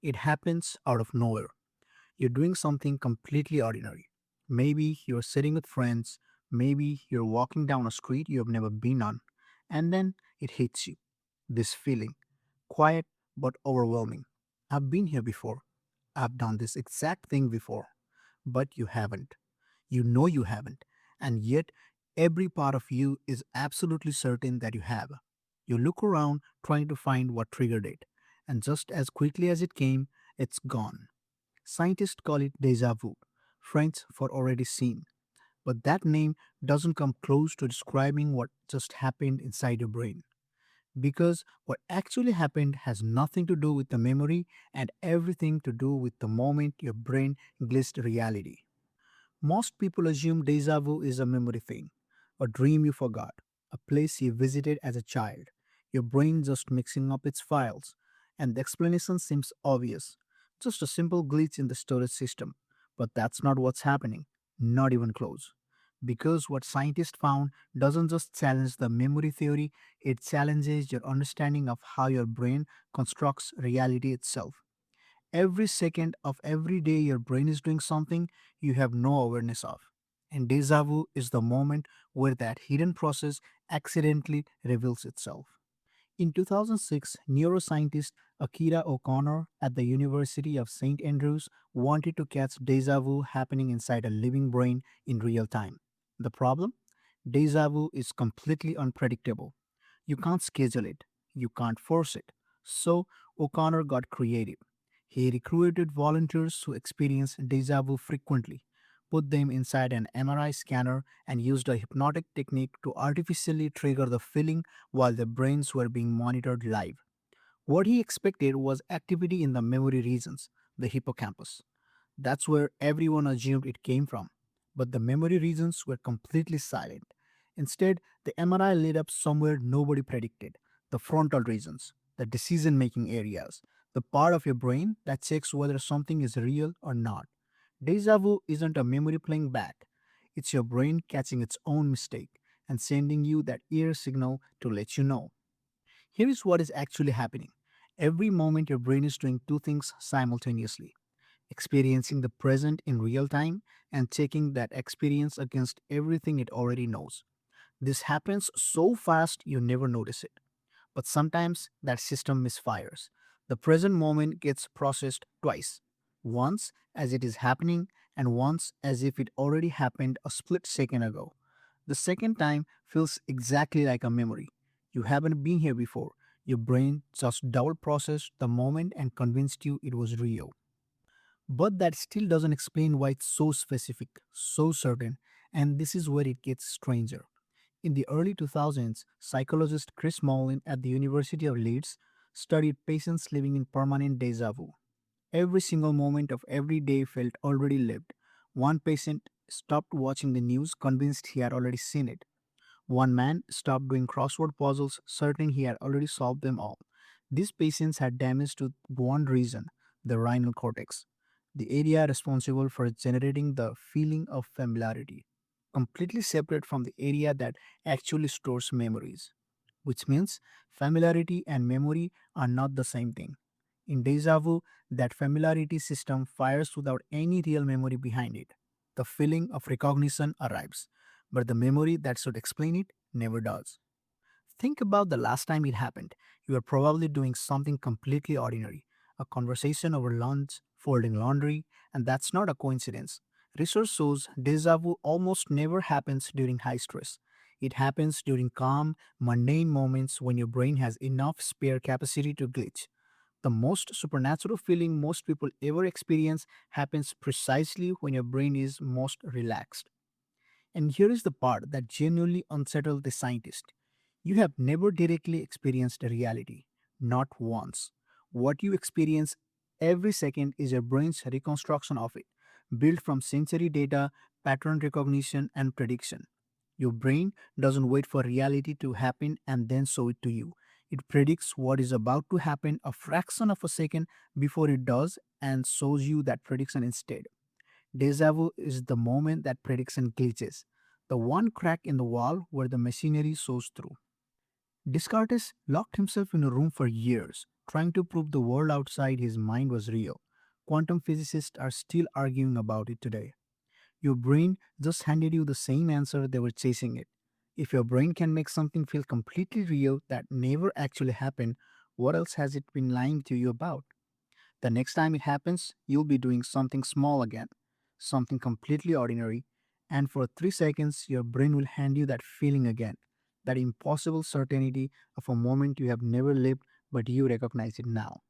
It happens out of nowhere. You're doing something completely ordinary. Maybe you're sitting with friends, maybe you're walking down a street you have never been on, and then it hits you. This feeling, quiet but overwhelming. I've been here before. I've done this exact thing before, but you haven't. You know you haven't, and yet every part of you is absolutely certain that you have. You look around trying to find what triggered it, and just as quickly as it came, it's gone. Scientists call it déjà vu, French for already seen, but that name doesn't come close to describing what just happened inside your brain. Because what actually happened has nothing to do with the memory and everything to do with the moment your brain glitched reality. Most people assume deja vu is a memory thing, a dream you forgot, a place you visited as a child, your brain just mixing up its files, and the explanation seems obvious, just a simple glitch in the storage system. But that's not what's happening, not even close. Because what scientists found doesn't just challenge the memory theory, it challenges your understanding of how your brain constructs reality itself. Every second of every day, your brain is doing something you have no awareness of. And deja vu is the moment where that hidden process accidentally reveals itself. In 2006, neuroscientist Akira O'Connor at the University of St. Andrews wanted to catch deja vu happening inside a living brain in real time. The problem? Deja vu is completely unpredictable. You can't schedule it, you can't force it. So O'Connor got creative. He recruited volunteers who experience deja vu frequently, put them inside an MRI scanner, and used a hypnotic technique to artificially trigger the feeling while their brains were being monitored live. What he expected was activity in the memory regions, the hippocampus. That's where everyone assumed it came from. But the memory regions were completely silent. Instead, the MRI lit up somewhere nobody predicted, the frontal regions, the decision making areas, the part of your brain that checks whether something is real or not. Deja vu isn't a memory playing back, it's your brain catching its own mistake and sending you that ear signal to let you know. Here is what is actually happening. Every moment, your brain is doing two things simultaneously: experiencing the present in real time and checking that experience against everything it already knows. This happens so fast you never notice it. But sometimes that system misfires. The present moment gets processed twice: once as it is happening, and once as if it already happened a split second ago. The second time feels exactly like a memory. You haven't been here before. Your brain just double processed the moment and convinced you it was real. But that still doesn't explain why it's so specific, so certain, and this is where it gets stranger. In the early 2000s, psychologist Chris Mollin at the University of Leeds studied patients living in permanent deja vu. Every single moment of every day felt already lived. One patient stopped watching the news convinced he had already seen it. One man stopped doing crossword puzzles, certain he had already solved them all. These patients had damage to one region, the rhinal cortex, the area responsible for generating the feeling of familiarity, completely separate from the area that actually stores memories. Which means familiarity and memory are not the same thing. In deja vu, that familiarity system fires without any real memory behind it. The feeling of recognition arrives, but the memory that should explain it never does. Think about the last time it happened. You are probably doing something completely ordinary, a conversation over lunch, folding laundry, and that's not a coincidence. Research shows deja vu almost never happens during high stress. It happens during calm, mundane moments when your brain has enough spare capacity to glitch. The most supernatural feeling most people ever experience happens precisely when your brain is most relaxed. And here is the part that genuinely unsettled the scientist. You have never directly experienced a reality, not once. What you experience every second is your brain's reconstruction of it, built from sensory data, pattern recognition, and prediction. Your brain doesn't wait for reality to happen and then show it to you. It predicts what is about to happen a fraction of a second before it does and shows you that prediction instead. Deja vu is the moment that prediction glitches, the one crack in the wall where the machinery shows through. Descartes locked himself in a room for years, trying to prove the world outside his mind was real. Quantum physicists are still arguing about it today. Your brain just handed you the same answer they were chasing it. If your brain can make something feel completely real that never actually happened, what else has it been lying to you about? The next time it happens, you'll be doing something small again, something completely ordinary, and for 3 seconds, your brain will hand you that feeling again, that impossible certainty of a moment you have never lived, but you recognize it now.